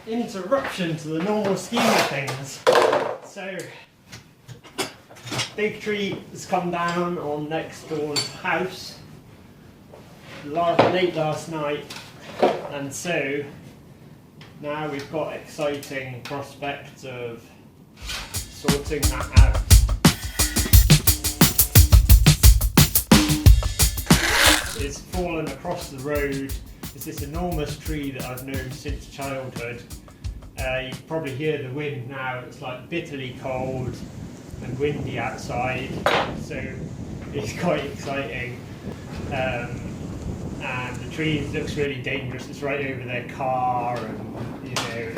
interruption to the normal scheme of things. So, big tree has come down on next door's house late last night, and so now we've got exciting prospects of sorting that out. It's fallen across the road. It's this enormous tree that I've known since childhood. You can probably hear the wind now. It's like bitterly cold and windy outside, so it's quite exciting. And the tree looks really dangerous. It's right over their car, and you know,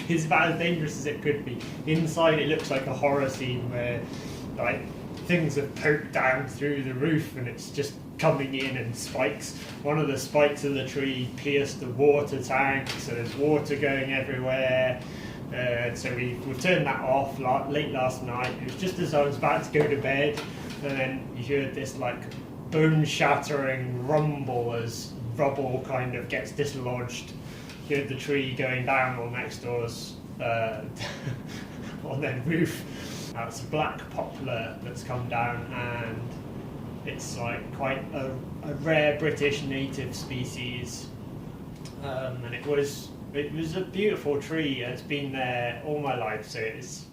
it's about as dangerous as it could be. Inside, it looks like a horror scene where, like, things have poked down through the roof, and it's just coming in, and spikes. One of the spikes of the tree pierced the water tank, so there's water going everywhere. So we've turned that off late last night. It was just as I was about to go to bed, and then you heard this like bone-shattering rumble as rubble kind of gets dislodged. You heard the tree going down on next door's on their roof. It's a black poplar that's come down, and it's like quite a rare British native species, and it was a beautiful tree. It's been there all my life, so it's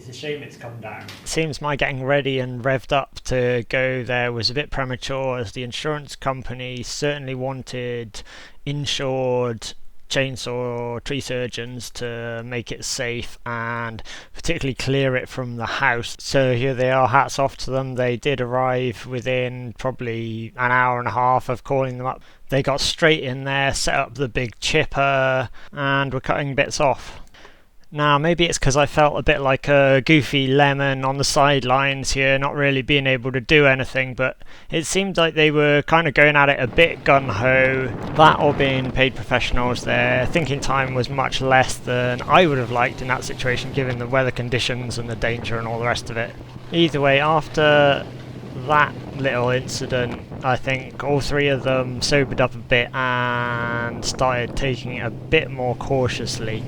a shame it's come down. Seems my getting ready and revved up to go there was a bit premature, as the insurance company certainly wanted insured chainsaw tree surgeons to make it safe and particularly clear it from the house. So here they are, hats off to them. They did arrive within probably an hour and a half of calling them up. They got straight in there, set up the big chipper, and were cutting bits off. Now, maybe it's because I felt a bit like a goofy lemon on the sidelines here, not really being able to do anything, but it seemed like they were kind of going at it a bit gun-ho. That or being paid professionals, their thinking time was much less than I would have liked in that situation, given the weather conditions and the danger and all the rest of it. Either way, after that little incident, I think all three of them sobered up a bit and started taking it a bit more cautiously.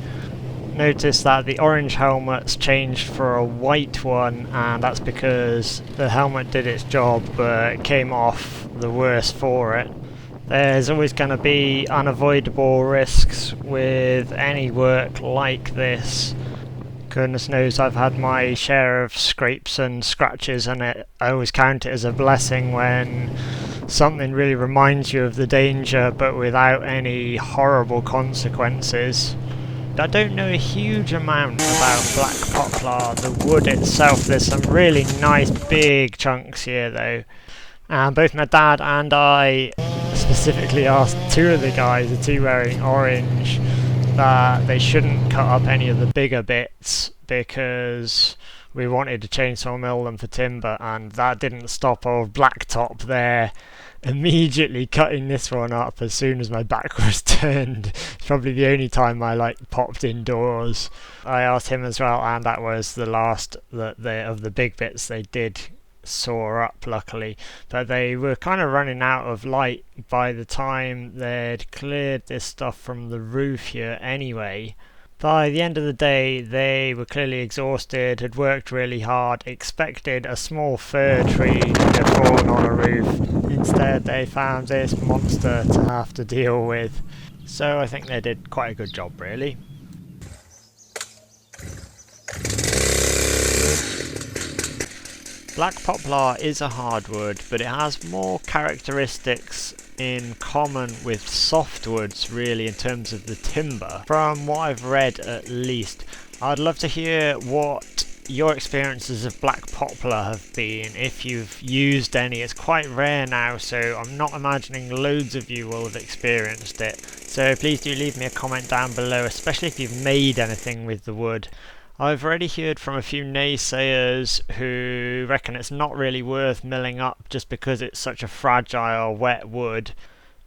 Notice that the orange helmet's changed for a white one, and that's because the helmet did its job but came off the worse for it. There's always going to be unavoidable risks with any work like this. Goodness knows I've had my share of scrapes and scratches, and I always count it as a blessing when something really reminds you of the danger but without any horrible consequences. I don't know a huge amount about black poplar, the wood itself. There's some really nice big chunks here though. And both my dad and I specifically asked two of the guys, the two wearing orange, that they shouldn't cut up any of the bigger bits because we wanted to chainsaw mill them for timber, and that didn't stop old Blacktop there immediately cutting this one up as soon as my back was turned. It's probably the only time I popped indoors. I asked him as well, and that was the last of the big bits they did saw up, luckily, but they were kind of running out of light by the time they'd cleared this stuff from the roof here anyway. By the end of the day, they were clearly exhausted, had worked really hard, expected a small fir tree to have fallen on a roof. Instead, they found this monster to have to deal with. So I think they did quite a good job, really. Black poplar is a hardwood, but it has more characteristics in common with softwoods, really, in terms of the timber. From what I've read, at least. I'd love to hear what your experiences of black poplar have been, if you've used any. It's quite rare now, so I'm not imagining loads of you will have experienced it. So please do leave me a comment down below, especially if you've made anything with the wood. I've already heard from a few naysayers who reckon it's not really worth milling up just because it's such a fragile, wet wood.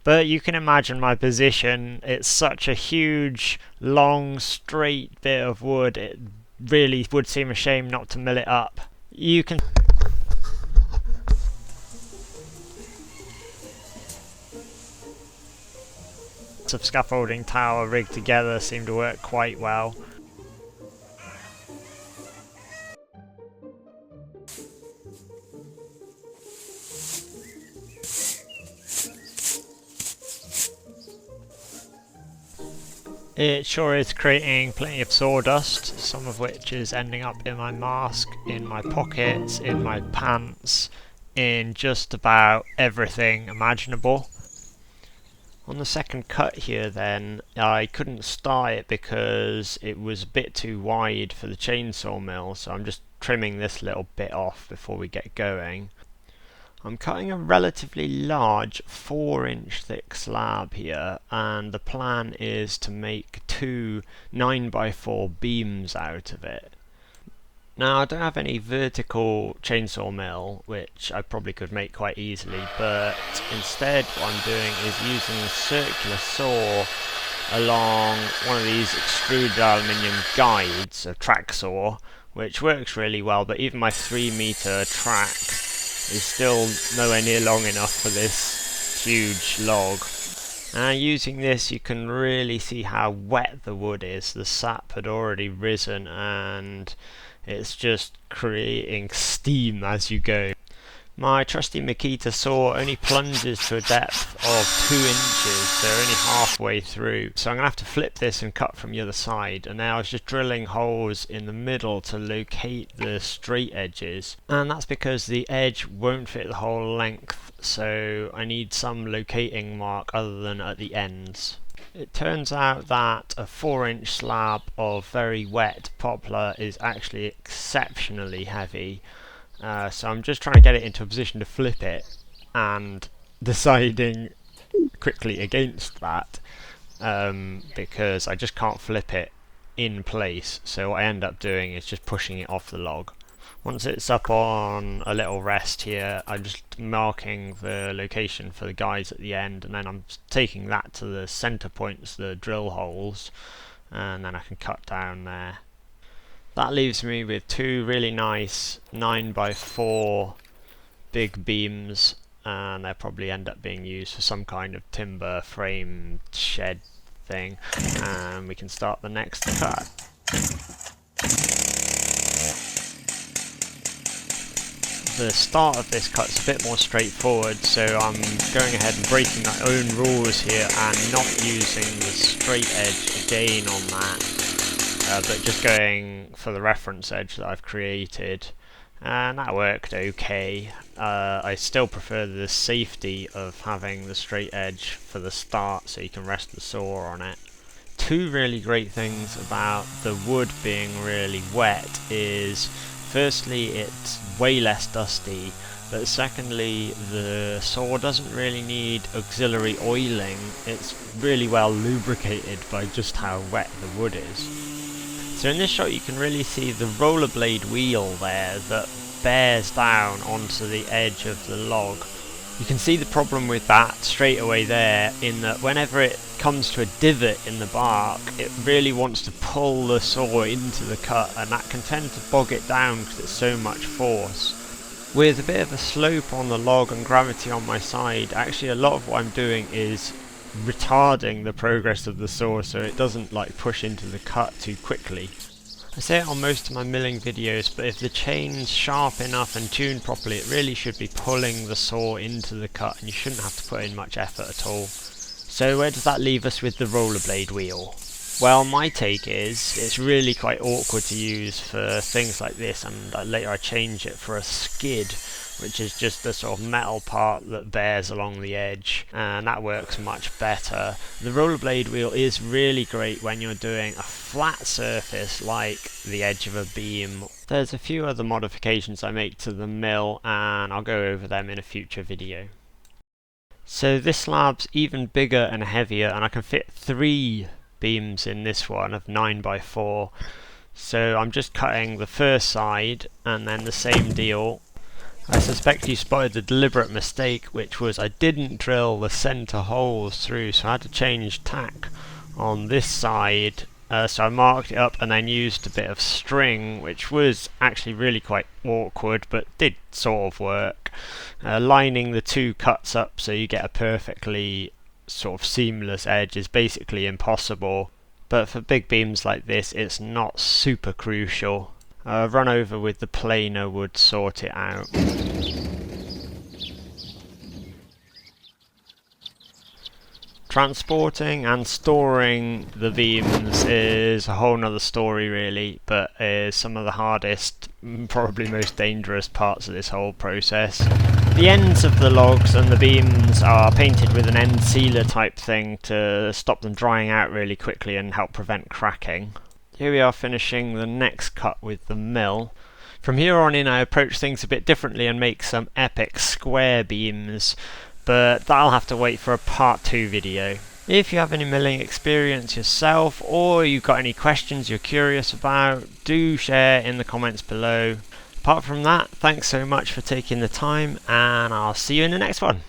But you can imagine my position. It's such a huge, long, straight bit of wood. It really would seem a shame not to mill it up. You can of scaffolding tower rigged together seem to work quite well. It sure is creating plenty of sawdust, some of which is ending up in my mask, in my pockets, in my pants, in just about everything imaginable. On the second cut here then, I couldn't start it because it was a bit too wide for the chainsaw mill, so I'm just trimming this little bit off before we get going. I'm cutting a relatively large 4-inch thick slab here, and the plan is to make 2 9x4 beams out of it. Now, I don't have any vertical chainsaw mill, which I probably could make quite easily, but instead what I'm doing is using a circular saw along one of these extruded aluminium guides, a track saw, which works really well, but even my 3-meter track is still nowhere near long enough for this huge log. Using this you can really see how wet the wood is. The sap had already risen and it's just creating steam as you go. My trusty Makita saw only plunges to a depth of 2 inches, so only halfway through. So I'm going to have to flip this and cut from the other side. And now I was just drilling holes in the middle to locate the straight edges. And that's because the edge won't fit the whole length, so I need some locating mark other than at the ends. It turns out that a 4-inch slab of very wet poplar is actually exceptionally heavy. So I'm just trying to get it into a position to flip it and deciding quickly against that because I just can't flip it in place, so what I end up doing is just pushing it off the log. Once it's up on a little rest here, I'm just marking the location for the guides at the end, and then I'm taking that to the center points, the drill holes, and then I can cut down there. That leaves me with 2 really nice 9x4 big beams, and they'll probably end up being used for some kind of timber frame shed thing, and we can start the next cut. The start of this cut's a bit more straightforward, so I'm going ahead and breaking my own rules here and not using the straight edge again on that. But just going for the reference edge that I've created, and that worked okay. I still prefer the safety of having the straight edge for the start so you can rest the saw on it. 2 really great things about the wood being really wet is, firstly, it's way less dusty, but secondly, the saw doesn't really need auxiliary oiling. It's really well lubricated by just how wet the wood is. So in this shot you can really see the rollerblade wheel there that bears down onto the edge of the log. You can see the problem with that straight away there, in that whenever it comes to a divot in the bark, it really wants to pull the saw into the cut, and that can tend to bog it down because it's so much force. With a bit of a slope on the log and gravity on my side, actually a lot of what I'm doing is retarding the progress of the saw so it doesn't like push into the cut too quickly. I say it on most of my milling videos, but if the chain's sharp enough and tuned properly, it really should be pulling the saw into the cut, and you shouldn't have to put in much effort at all. So where does that leave us with the rollerblade wheel? Well, my take is it's really quite awkward to use for things like this, and later I change it for a skid, which is just the sort of metal part that bears along the edge, and that works much better. The rollerblade wheel is really great when you're doing a flat surface like the edge of a beam. There's a few other modifications I make to the mill, and I'll go over them in a future video. So this slab's even bigger and heavier, and I can fit 3 beams in this one of 9x4. So I'm just cutting the first side and then the same deal. I suspect you spotted the deliberate mistake, which was I didn't drill the centre holes through, so I had to change tack on this side. So I marked it up and then used a bit of string, which was actually really quite awkward, but did sort of work. Lining the 2 cuts up so you get a perfectly sort of seamless edge is basically impossible. But for big beams like this, it's not super crucial. A run over with the planer would sort it out. Transporting and storing the beams is a whole nother story really, but is some of the hardest, probably most dangerous parts of this whole process. The ends of the logs and the beams are painted with an end sealer type thing to stop them drying out really quickly and help prevent cracking. Here we are finishing the next cut with the mill. From here on in I approach things a bit differently and make some epic square beams, but that'll have to wait for a part 2 video. If you have any milling experience yourself, or you've got any questions you're curious about, do share in the comments below. Apart from that, thanks so much for taking the time, and I'll see you in the next one.